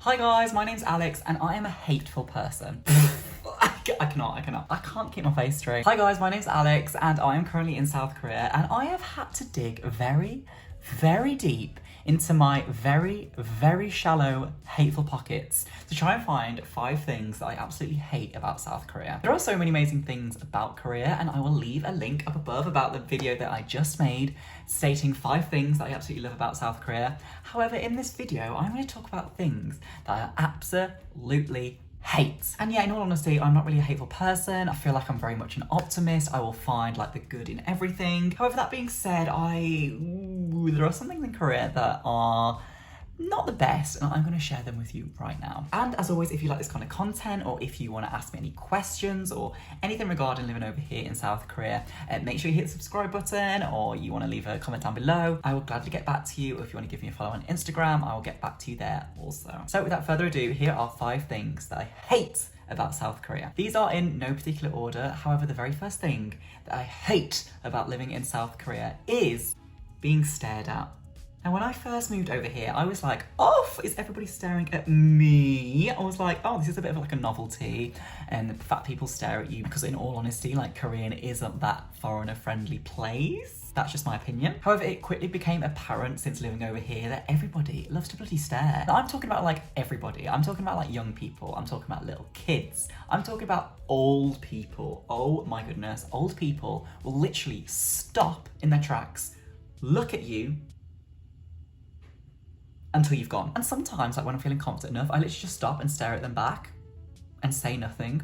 Hi guys, my name's Alex and I am a hateful person. I can't keep my face straight. Hi guys, my name's Alex and I am currently in South Korea and I have had to dig very, very deep into my very, very shallow, hateful pockets to try and find 5 things that I absolutely hate about South Korea. There are so many amazing things about Korea and I will leave a link up above about the video that I just made stating 5 things that I absolutely love about South Korea. However, in this video, I'm going to talk about things that I absolutely hate. And yeah, in all honesty, I'm not really a hateful person. I feel like I'm very much an optimist. I will find like the good in everything. However, that being said, there are some things in Korea that are not the best, and I'm going to share them with you right now. And as always, if you like this kind of content, or if you want to ask me any questions or anything regarding living over here in South Korea, make sure you hit the subscribe button, or you want to leave a comment down below. I will gladly get back to you. Or if you want to give me a follow on Instagram, I will get back to you there also. So without further ado, here are 5 things that I hate about South Korea. These are in no particular order. However, the very first thing that I hate about living in South Korea is being stared at. Now, when I first moved over here, I was like, oh, is everybody staring at me? I was like, oh, this is a bit of like a novelty, and the fact people stare at you, because in all honesty, like, Korean isn't that foreigner-friendly place. That's just my opinion. However, it quickly became apparent since living over here that everybody loves to bloody stare. Now, I'm talking about like everybody. I'm talking about like young people. I'm talking about little kids. I'm talking about old people. Oh my goodness. Old people will literally stop in their tracks, look at you, until you've gone. And sometimes, like when I'm feeling confident enough, I literally just stop and stare at them back and say nothing.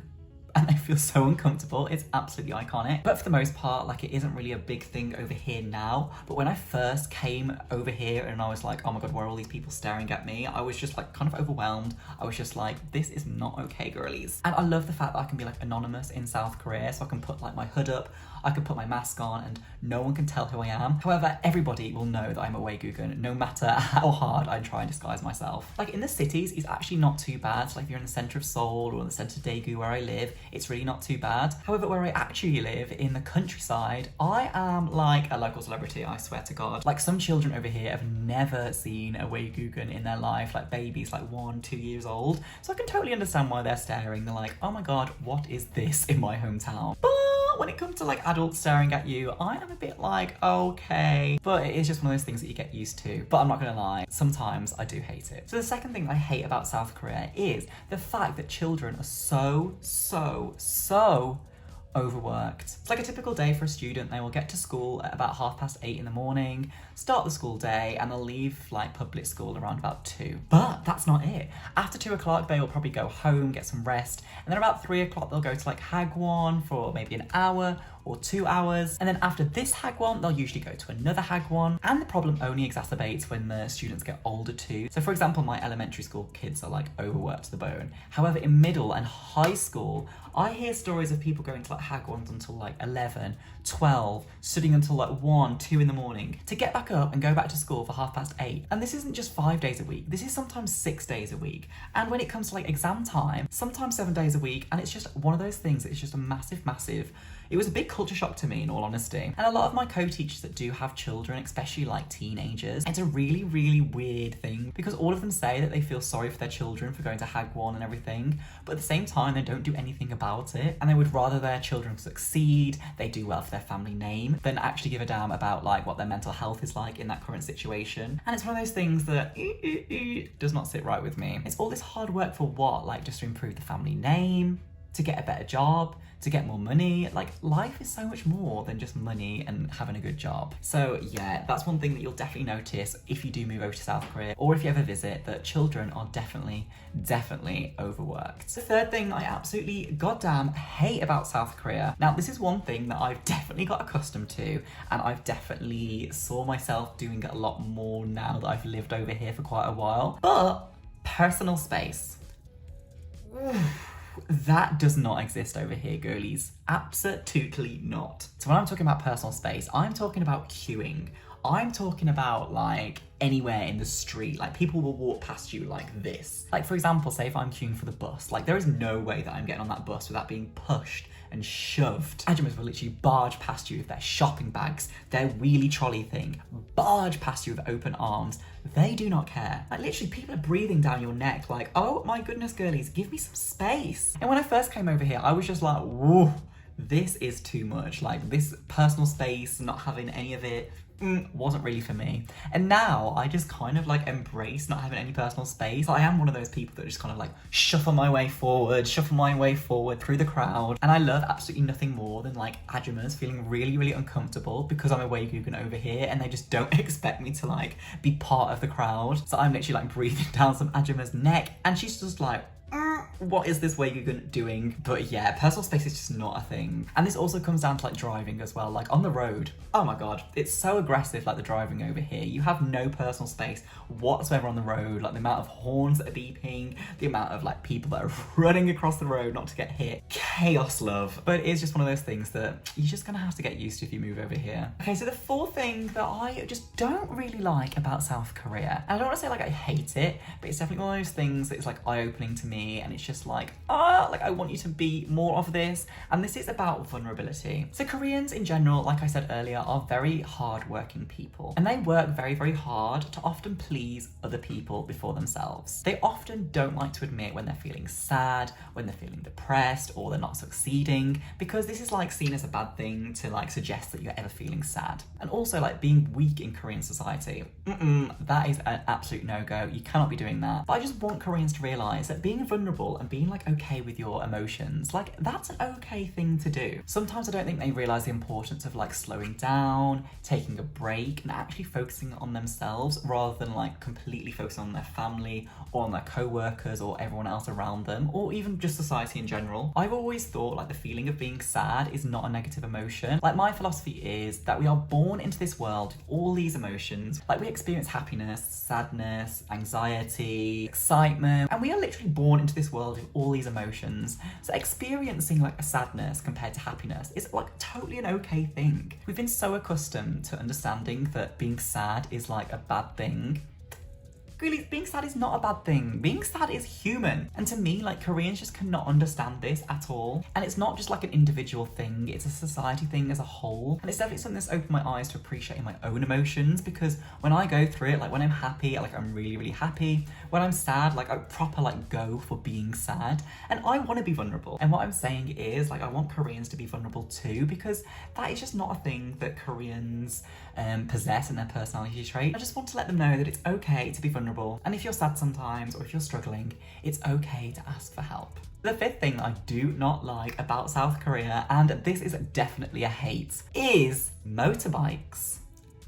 And I feel so uncomfortable. It's absolutely iconic. But for the most part, like, it isn't really a big thing over here now. But when I first came over here and I was like, oh my God, why are all these people staring at me? I was just like kind of overwhelmed. I was just like, this is not okay, girlies. And I love the fact that I can be like anonymous in South Korea. So I can put like my hood up, I can put my mask on and no one can tell who I am. However, everybody will know that I'm a Daegu, no matter how hard I try and disguise myself. Like in the cities, it's actually not too bad. So like if you're in the center of Seoul or in the center of Daegu where I live, it's really not too bad. However, where I actually live in the countryside, I am like a local celebrity, I swear to God. Like some children over here have never seen a Daegu in their life, like babies like 1, 2 years old. So I can totally understand why they're staring. They're like, oh my God, what is this in my hometown? But when it comes to like adults staring at you, I am a bit like, okay. But it is just one of those things that you get used to. But I'm not gonna lie, sometimes I do hate it. So the second thing I hate about South Korea is the fact that children are so overworked. It's like a typical day for a student. They will get to school at about 8:30 in the morning, start the school day, and they'll leave like public school around about 2. But that's not it. After 2 o'clock, they will probably go home, get some rest, and then about 3 o'clock, they'll go to like Hagwon for maybe an hour or 2 hours. And then after this Hagwon, they'll usually go to another Hagwon. And the problem only exacerbates when the students get older too. So for example, my elementary school kids are like overworked to the bone. However, in middle and high school, I hear stories of people going to like Hagwons until like 11, 12, studying until like 1, 2 in the morning to get back up and go back to school for 8:30. And this isn't just 5 days a week. This is sometimes 6 days a week. And when it comes to like exam time, sometimes 7 days a week. And it's just one of those things that is just a massive, it was a big culture shock to me, in all honesty. And a lot of my co-teachers that do have children, especially like teenagers, it's a really, really weird thing because all of them say that they feel sorry for their children for going to Hagwon and everything, but at the same time, they don't do anything about it. And they would rather their children succeed, they do well for their family name, than actually give a damn about like what their mental health is like in that current situation. And it's one of those things that does not sit right with me. It's all this hard work for what? Like just to improve the family name, to get a better job, to get more money. Like, life is so much more than just money and having a good job. So yeah, that's one thing that you'll definitely notice if you do move over to South Korea, or if you ever visit, that children are definitely overworked. The third thing I absolutely goddamn hate about South Korea. Now, this is one thing that I've definitely got accustomed to, and I've definitely saw myself doing it a lot more now that I've lived over here for quite a while, but personal space. That does not exist over here, girlies. Absolutely not. So when I'm talking about personal space, I'm talking about queuing. I'm talking about like anywhere in the street. Like people will walk past you like this. Like for example, say if I'm queuing for the bus, like there is no way that I'm getting on that bus without being pushed and shoved. Ajumas will literally barge past you with their shopping bags, their wheelie trolley thing, barge past you with open arms. They do not care. Like literally people are breathing down your neck like, oh my goodness girlies, give me some space. And when I first came over here, I was just like, whoa, this is too much. Like this personal space, not having any of it, wasn't really for me. And now I just kind of like embrace not having any personal space. I am one of those people that just kind of like shuffle my way forward through the crowd. And I love absolutely nothing more than like Ajumas feeling really, really uncomfortable because I'm a Waigugan over here and they just don't expect me to like be part of the crowd. So I'm literally like breathing down some Ajuma's neck and she's just like, what is this Waigugan doing? But yeah, personal space is just not a thing. And this also comes down to like driving as well. Like on the road, oh my god, it's so aggressive, like the driving over here. You have no personal space whatsoever on the road. Like the amount of horns that are beeping, the amount of like people that are running across the road not to get hit. Chaos, love. But it is just one of those things that you're just gonna have to get used to if you move over here. Okay, so the fourth thing that I just don't really like about South Korea, and I don't want to say like I hate it, but it's definitely one of those things that is like eye-opening to me, and it's just like, like I want you to be more of this. And this is about vulnerability. So Koreans in general, like I said earlier, are very hard-working people. And they work very, very hard to often please other people before themselves. They often don't like to admit when they're feeling sad, when they're feeling depressed, or they're not succeeding, because this is like seen as a bad thing to like suggest that you're ever feeling sad. And also like being weak in Korean society, that is an absolute no-go. You cannot be doing that. But I just want Koreans to realise that being vulnerable and being like okay with your emotions, like that's an okay thing to do. Sometimes I don't think they realise the importance of like slowing down, taking a break, and actually focusing on themselves rather than like completely focusing on their family or on their co-workers or everyone else around them, or even just society in general. I've always thought like the feeling of being sad is not a negative emotion. Like my philosophy is that we are born into this world with all these emotions. Like we experience happiness, sadness, anxiety, excitement, and we are literally born into this world with all these emotions. So experiencing like a sadness compared to happiness is like totally an okay thing. We've been so accustomed to understanding that being sad is like a bad thing. Really, being sad is not a bad thing. Being sad is human. And to me, like Koreans just cannot understand this at all. And it's not just like an individual thing, it's a society thing as a whole. And it's definitely something that's opened my eyes to appreciating my own emotions, because when I go through it, like when I'm happy, like I'm really, really happy. When I'm sad, like I proper like go for being sad. And I want to be vulnerable. And what I'm saying is like I want Koreans to be vulnerable too, because that is just not a thing that Koreans possess in their personality trait. I just want to let them know that it's okay to be vulnerable. And if you're sad sometimes, or if you're struggling, it's okay to ask for help. The fifth thing I do not like about South Korea, and this is definitely a hate, is motorbikes.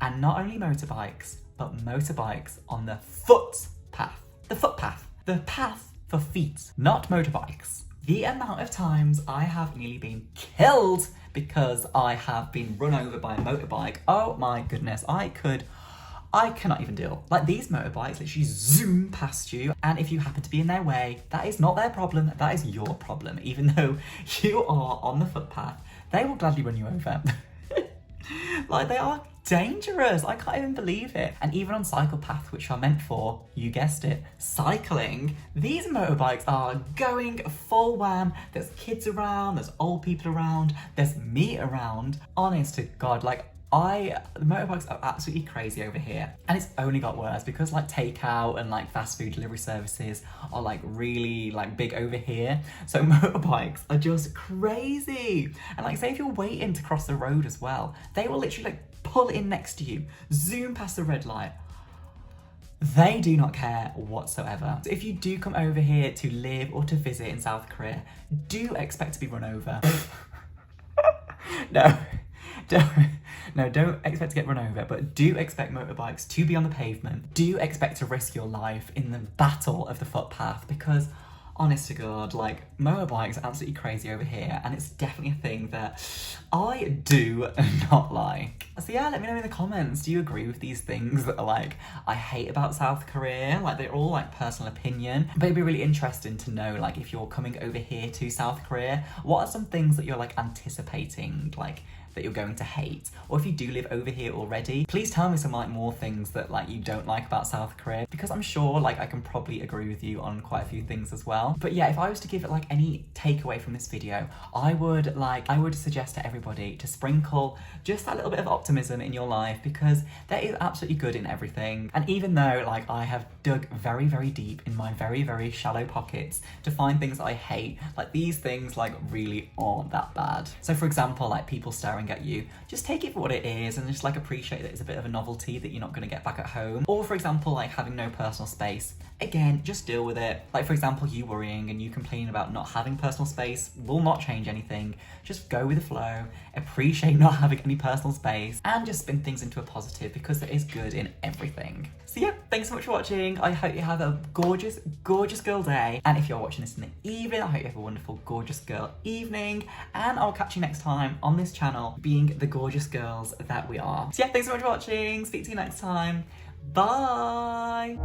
And not only motorbikes, but motorbikes on the footpath. The footpath. The path for feet, not motorbikes. The amount of times I have nearly been killed because I have been run over by a motorbike, oh my goodness, I cannot even deal. Like these motorbikes literally zoom past you, and if you happen to be in their way, that is not their problem, that is your problem. Even though you are on the footpath, they will gladly run you over. Like they are dangerous, I can't even believe it. And even on cycle paths, which are meant for, you guessed it, cycling, these motorbikes are going full wham. There's kids around, there's old people around, there's me around. Honest to God, like the motorbikes are absolutely crazy over here. And it's only got worse because like takeout and like fast food delivery services are like really like big over here. So motorbikes are just crazy. And like say if you're waiting to cross the road as well, they will literally like pull in next to you, zoom past the red light. They do not care whatsoever. So if you do come over here to live or to visit in South Korea, do expect to be run over. Don't expect to get run over, but do expect motorbikes to be on the pavement. Do expect to risk your life in the battle of the footpath, because honest to God, like motorbikes are absolutely crazy over here, and it's definitely a thing that I do not like. So yeah, let me know in the comments, do you agree with these things that are like I hate about South Korea? Like they're all like personal opinion, but it'd be really interesting to know like if you're coming over here to South Korea, what are some things that you're like anticipating, like that you're going to hate. Or if you do live over here already, please tell me some like more things that like you don't like about South Korea, because I'm sure like I can probably agree with you on quite a few things as well. But yeah, if I was to give it like any takeaway from this video, I would suggest to everybody to sprinkle just that little bit of optimism in your life, because there is absolutely good in everything. And even though like I have dug very, very deep in my very, very shallow pockets to find things that I hate, like these things like really aren't that bad. So for example, like people staring at you, just take it for what it is and just like appreciate that it's a bit of a novelty that you're not going to get back at home. Or for example, like having no personal space, again, just deal with it. Like for example, you worrying and you complaining about not having personal space will not change anything. Just go with the flow, appreciate not having any personal space, and just spin things into a positive, because there is good in everything. So yeah, thanks so much for watching. I hope you have a gorgeous, gorgeous girl day. And if you're watching this in the evening, I hope you have a wonderful, gorgeous girl evening. And I'll catch you next time on this channel, being the gorgeous girls that we are. So yeah, thanks so much for watching. Speak to you next time. Bye.